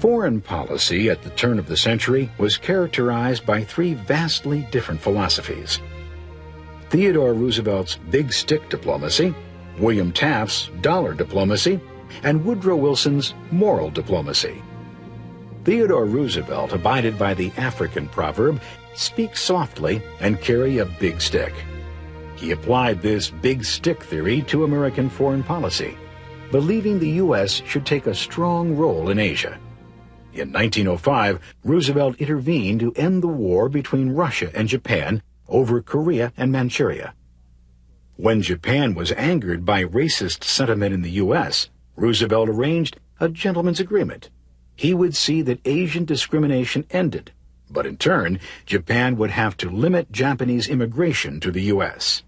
Foreign policy at the turn of the century was characterized by three vastly different philosophies: Theodore Roosevelt's big stick diplomacy, William Taft's dollar diplomacy, and Woodrow Wilson's moral diplomacy. Theodore Roosevelt abided by the African proverb, "Speak softly and carry a big stick." He applied this big stick theory to American foreign policy, believing the U.S. should take a strong role in Asia. In 1905, Roosevelt intervened to end the war between Russia and Japan over Korea and Manchuria. When Japan was angered by racist sentiment in the U.S., Roosevelt arranged a gentleman's agreement. He would see that Asian discrimination ended, but in turn, Japan would have to limit Japanese immigration to the U.S.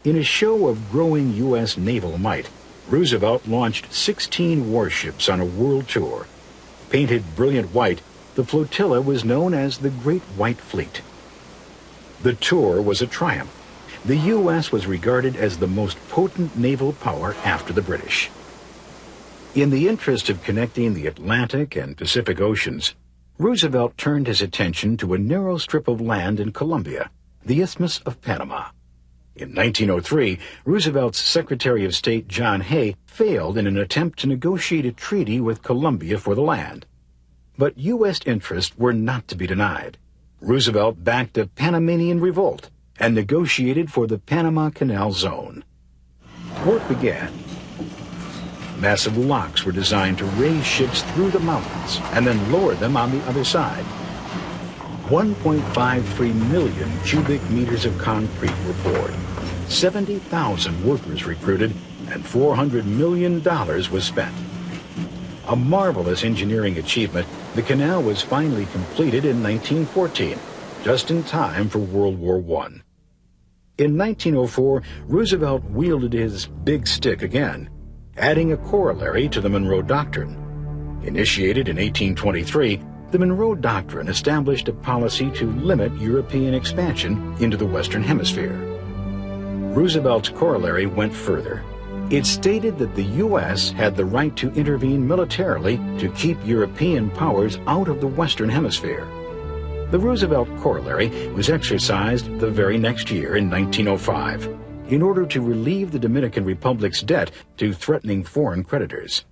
In a show of growing U.S. naval might, Roosevelt launched 16 warships on a world tour. Painted brilliant white, the flotilla was known as the Great White Fleet. The tour was a triumph. The U.S. was regarded as the most potent naval power after the British. In the interest of connecting the Atlantic and Pacific Oceans, Roosevelt turned his attention to a narrow strip of land in Colombia, the Isthmus of Panama. In 1903, Roosevelt's Secretary of State John Hay failed in an attempt to negotiate a treaty with Colombia for the land. But U.S. interests were not to be denied. Roosevelt backed a Panamanian revolt and negotiated for the Panama Canal Zone. Work began. Massive locks were designed to raise ships through the mountains and then lower them on the other side. 1.53 million cubic meters of concrete were poured, 70,000 workers recruited, and $400 million was spent. A marvelous engineering achievement, the canal was finally completed in 1914, just in time for World War I. In 1904, Roosevelt wielded his big stick again, adding a corollary to the Monroe Doctrine. Initiated in 1823, the Monroe Doctrine established a policy to limit European expansion into the Western Hemisphere. Roosevelt's corollary went further. It stated that the U.S. had the right to intervene militarily to keep European powers out of the Western Hemisphere. The Roosevelt corollary was exercised the very next year in 1905 in order to relieve the Dominican Republic's debt to threatening foreign creditors.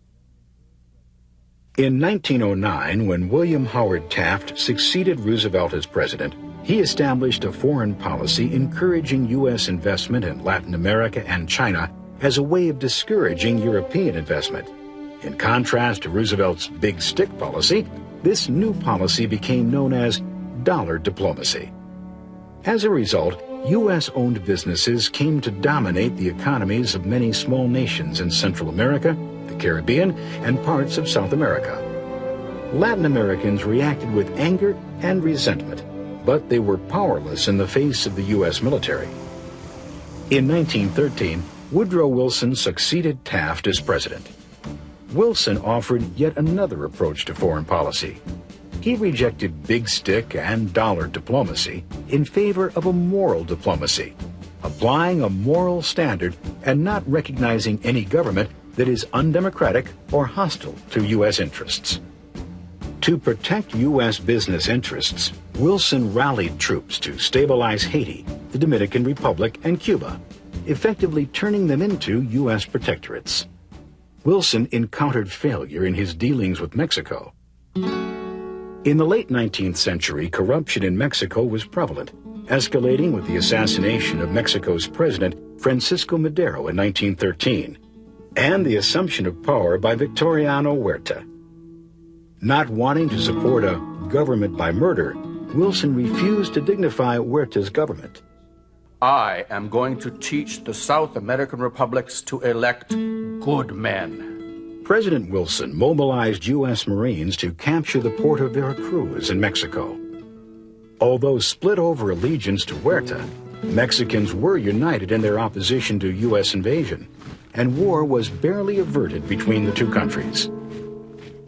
In 1909, when William Howard Taft succeeded Roosevelt as president, he established a foreign policy encouraging U.S. investment in Latin America and China as a way of discouraging European investment. In contrast to Roosevelt's big stick policy, this new policy became known as dollar diplomacy. As a result, U.S.-owned businesses came to dominate the economies of many small nations in Central America, the Caribbean, and parts of South America. Latin Americans reacted with anger and resentment, but they were powerless in the face of the U.S. military. In 1913, Woodrow Wilson succeeded Taft as president. Wilson offered yet another approach to foreign policy. He rejected big stick and dollar diplomacy in favor of a moral diplomacy, applying a moral standard and not recognizing any government that is undemocratic or hostile to U.S. interests. To protect U.S. business interests, Wilson rallied troops to stabilize Haiti, the Dominican Republic, and Cuba, effectively turning them into U.S. protectorates. Wilson encountered failure in his dealings with Mexico. In the late 19th century, corruption in Mexico was prevalent, escalating with the assassination of Mexico's president, Francisco Madero, in 1913, and the assumption of power by Victoriano Huerta. Not wanting to support a government by murder, Wilson refused to dignify Huerta's government. I am going to teach the South American republics to elect good men. President Wilson mobilized U.S. Marines to capture the port of Veracruz in Mexico. Although split over allegiance to Huerta, Mexicans were united in their opposition to U.S. invasion, and war was barely averted between the two countries.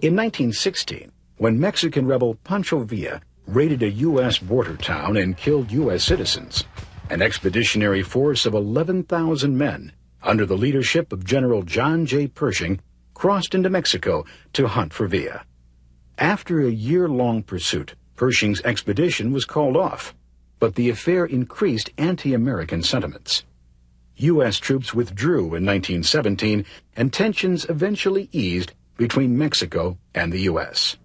In 1916, when Mexican rebel Pancho Villa raided a U.S. border town and killed U.S. citizens, an expeditionary force of 11,000 men, under the leadership of General John J. Pershing, crossed into Mexico to hunt for Villa. After a year-long pursuit, Pershing's expedition was called off, but the affair increased anti-American sentiments. U.S. troops withdrew in 1917, and tensions eventually eased between Mexico and the U.S.